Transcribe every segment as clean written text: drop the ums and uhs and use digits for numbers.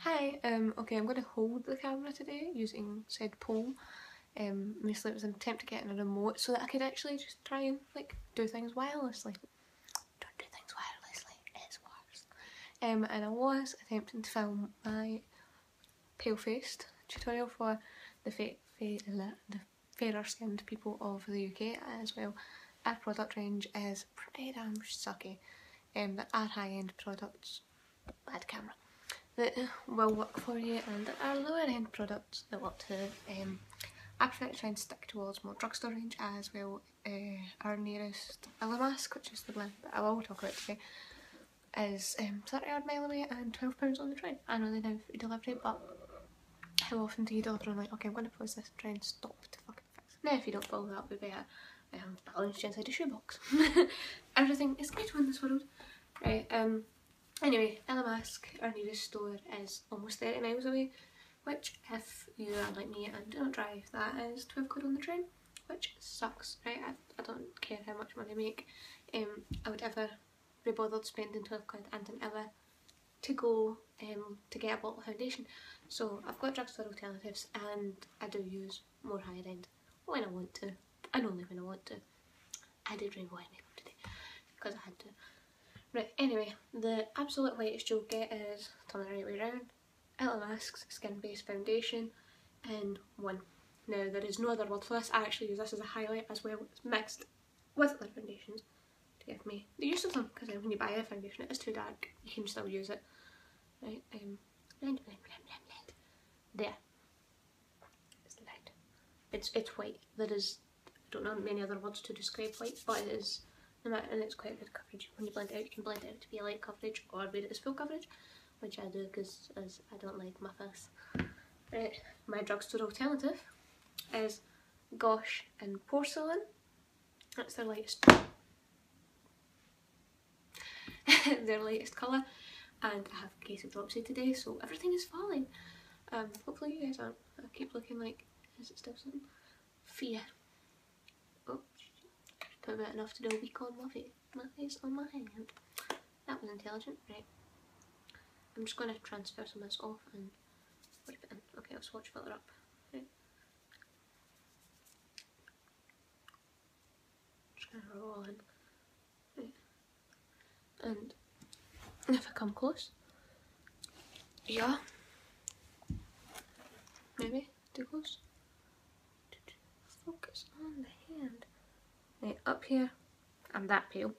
Hi, okay, I'm going to hold the camera today using said pole. Mostly it was an attempt to get in a remote so that I could actually just try and like do things wirelessly. Don't do things wirelessly, it's worse. And I was attempting to film my pale faced tutorial for the fairer skinned people of the UK as well. Our product range is pretty damn sucky. There are high end products, bad camera, that will work for you, and there are lower end products that work too. I prefer to try and stick towards more drugstore range as well. Our nearest Illamasqua, which is the blend that I will talk about today, is 30 odd mile away and £12 on the train. I know they do free delivery, but how often do you deliver? I'm like, okay, I'm going to pause this and try and stop to fucking fix it. Now if you don't follow that, we better balance inside a shoebox. Everything is good in this world. Right, anyway, Illamasqua, our nearest store, is almost 30 miles away, which if you are like me and do not drive, that is £12 on the train, which sucks, right? I don't care how much money I make. I would ever be bothered spending £12 and an hour to go to get a bottle of foundation. So I've got drugstore alternatives and I do use more higher end when I want to, and only when I want to. I did rainbow eye makeup today because I had to. Right, anyway, the absolute lightest you'll get is, turn the right way around, Illamasqua's Skin Based Foundation in 1. Now there is no other word for this. I actually use this as a highlight as well. It's mixed with other foundations to give me the use of them, because when you buy a foundation it is too dark, you can still use it. Right, blend, blend, blend, blend, blend. There. It's the light. It's white. There is, I don't know many other words to describe white, but it is. And it's quite good coverage. When you blend it out, you can blend it out to be a light coverage or wear it as full coverage, which I do because I don't like my face. Right, my drugstore alternative is Gosh and Porcelain. That's their latest their latest colour, and I have a case of dropsy today, so everything is falling. Hopefully you guys aren't. I keep looking like, is it still something? Fear. Oh, put about enough to do a week on my face on my hand. That was intelligent, right? I'm just going to transfer some of this off and wipe it in. Okay, I'll swatch filter up. Right. Just going to roll in. Right. And if I come close, yeah, maybe too close. Focus on the hand. Right, up here, I'm that pale.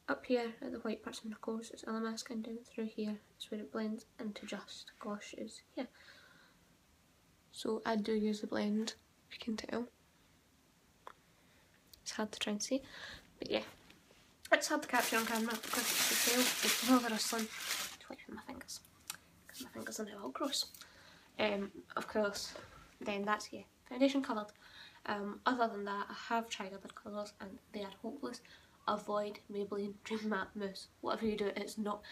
Up here at the white parts of my knuckles is Illamasqua, and down through here is where it blends into just Gosh is here. So I do use the blend, if you can tell. It's hard to try and see, but yeah. It's hard to capture on camera because it's the tail, it's rather rustling. To wipe my fingers, because my fingers are now all gross. Of course, then that's here, foundation coloured. Other than that, I have tried other colours and they are hopeless. Avoid Maybelline Dream Matte Mousse. Whatever you do, it's not.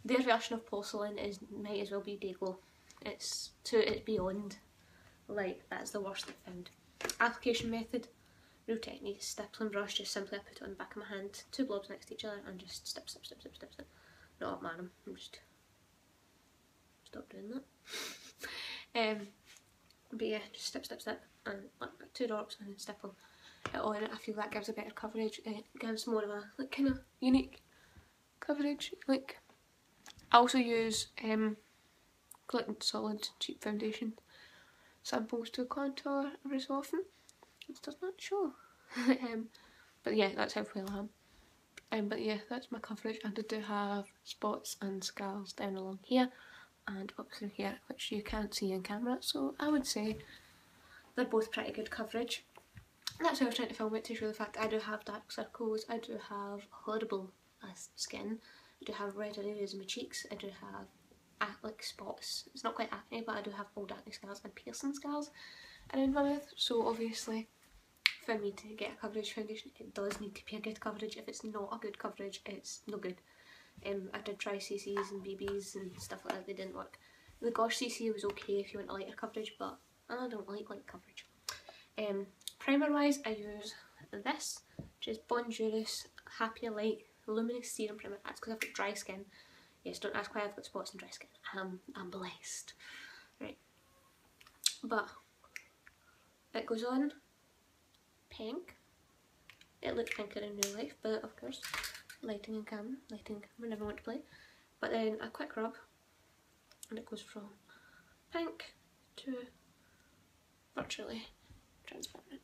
Their version of porcelain is might as well be Day Glow. It's beyond. Like, that's the worst I've found. Application method, real technique, Stipple Brush. Just simply I put it on the back of my hand, 2 blobs next to each other, and just snip, snip, snip, snip, snip, snip. Not up, madam. I'm just stop doing that. But yeah, just snip, snip, snip, and like 2 drops, and then stipple it on. I feel that gives a better coverage. It gives more of a like kind of unique coverage. Like, I also use Glitter Solid cheap foundation samples to contour every so often. It does not show. But yeah, that's how well I am. But yeah, that's my coverage, and I do have spots and scars down along here and up through here, which you can't see in camera, so I would say they're both pretty good coverage. That's why I was trying to film it, to show the fact that I do have dark circles, I do have horrible skin, I do have red areas in my cheeks, I do have like spots. It's not quite acne, but I do have old acne scars and piercing scars around my mouth, so obviously for me to get a coverage foundation it does need to be a good coverage. If it's not a good coverage, it's no good. I did try CCs and BBs and stuff like that, they didn't work. The Gosh CC was okay if you want a lighter coverage, but I don't like light coverage. Primer wise, I use this, which is Bonjourious Happy Light Luminous Serum Primer. That's because I've got dry skin. Yes, don't ask why I've got spots and dry skin. I'm blessed. Right. But it goes on pink. It looks pinker in real life, but of course, lighting and camera never want to play. But then a quick rub, and it goes from pink to virtually transparent.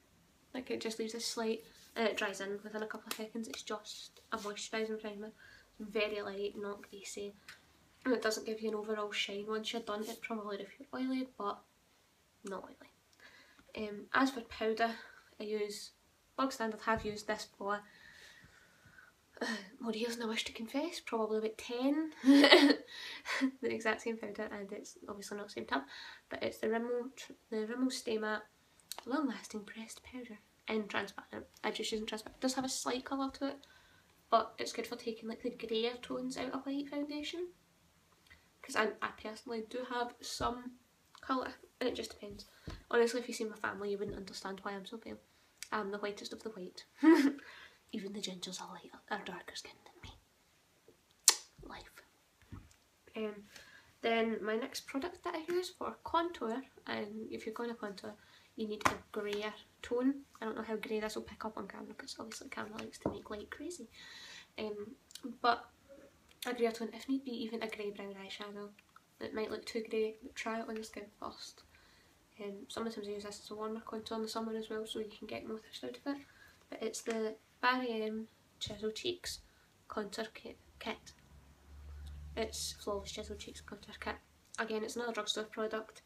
Like it just leaves a slight, and it dries in within a couple of seconds. It's just a moisturising primer. It's very light, not greasy, and it doesn't give you an overall shine once you're done. It probably if you're oily, but not oily. As for powder, I use bog standard. Have used this for more years than I wish to confess, probably about 10. The exact same powder, and it's obviously not the same tub, but it's the Rimmel Stay Matte Long Lasting Pressed Powder in transparent. I just use it transparent. It does have a slight colour to it, but it's good for taking like the greyer tones out of white foundation, because I personally do have some colour, and it just depends. Honestly, if you see my family, you wouldn't understand why I'm so pale. I'm the whitest of the white. Even the gingers are darker skinned than me. Life. Then my next product that I use for contour, and if you're going to contour, you need a greyer tone. I don't know how grey this will pick up on camera, because obviously the camera likes to make light crazy. But a greyer tone, if need be, even a grey brown eyeshadow. It might look too grey, but try it on the skin first. Sometimes I use this as a warmer contour in the summer as well, so you can get more thirst out of it. But it's the Barry M Chisel Cheeks Contour Kit. It's Flawless Chisel Cheeks Contour Kit. Again, it's another drugstore product.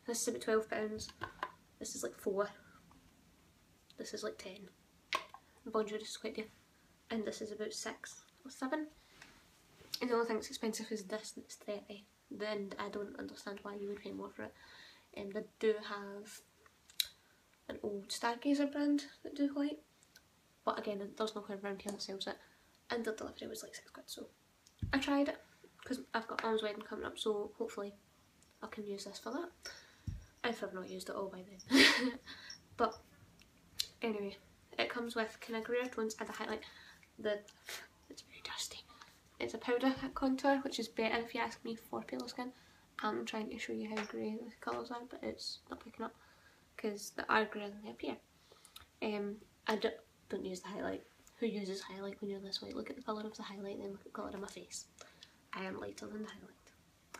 This is about £12. This is like 4. This is like 10. Bonjourious is quite dear. And this is about 6 or 7. And the only thing that's expensive is this, that's 30. Then I don't understand why you would pay more for it. They do have an old Stargazer brand that do white, but again, there's nowhere around here that sells it, and the delivery was like £6, so I tried it because I've got Mum's wedding coming up, so hopefully I can use this for that, if I've not used it all by then. But anyway, it comes with kind of greyer tones and a highlight. It's very dusty. It's a powder contour, which is better if you ask me for paler skin. I'm trying to show you how grey the colours are, but it's not picking up because they are greyer than they appear. I don't use the highlight. Who uses highlight when you're this white? Look at the colour of the highlight, then look at the colour of my face. I am lighter than the highlight.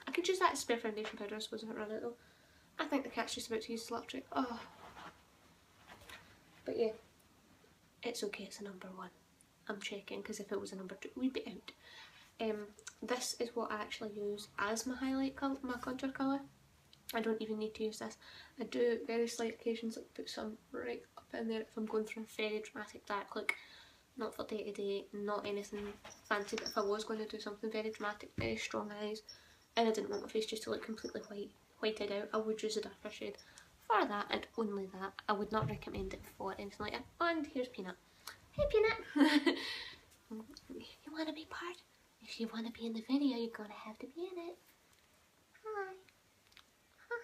I could use that as spare foundation powder, I suppose, if I run out though. I think the cat's just about to use the luck trick. Oh. But yeah, it's okay, it's a number 1. I'm checking, because if it was a number 2, we'd be out. This is what I actually use as my highlight colour, my contour colour. I don't even need to use this. I do very slight occasions, like put some right up in there if I'm going for a very dramatic dark look. Not for day to day, not anything fancy, but if I was going to do something very dramatic, very strong eyes, and I didn't want my face just to look completely whited out, I would use a darker shade for that, and only that. I would not recommend it for anything like that. And here's Peanut. Hey Peanut! You want to be part? If you want to be in the video, you're going to have to be in it. Hi.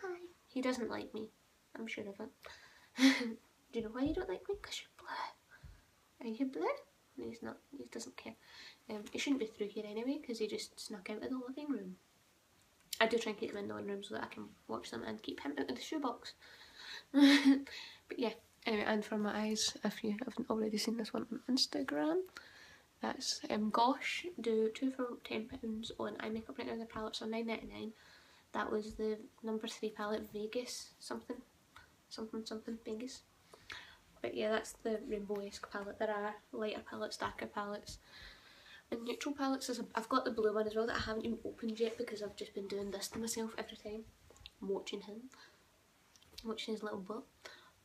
Hi. He doesn't like me. I'm sure of it. Do you know why you don't like me? Because you're blue. Are you blue? No, he's not. He doesn't care. He shouldn't be through here anyway, because he just snuck out of the living room. I do try and keep him in the living room so that I can watch them and keep him out of the shoebox. But yeah. Anyway, and for my eyes, if you haven't already seen this one on Instagram, that's Gosh, do 2 for £10 on eye makeup right now. The palettes are £9.99. That was the number 3 palette, Vegas something Vegas. But yeah, that's the rainbow-esque palette. There are lighter palettes, darker palettes, and neutral palettes. I've got the blue one as well that I haven't even opened yet because I've just been doing this to myself every time. I'm watching his little butt.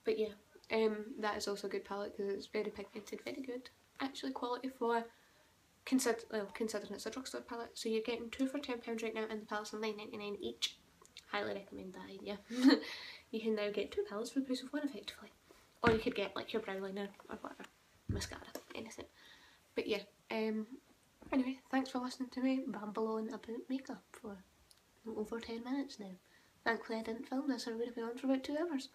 But yeah. That is also a good palette because it's very pigmented, very good. Actually, quality for considering it's a drugstore palette. So you're getting 2 for £10 right now, and the palettes are £9.99 each. Highly recommend that idea. You can now get 2 palettes for the price of 1 effectively, or you could get like your brow liner or whatever, mascara, anything. But yeah. Anyway, thanks for listening to me ramble on about makeup for over 10 minutes now. Thankfully I didn't film this, or I would have been on for about 2 hours.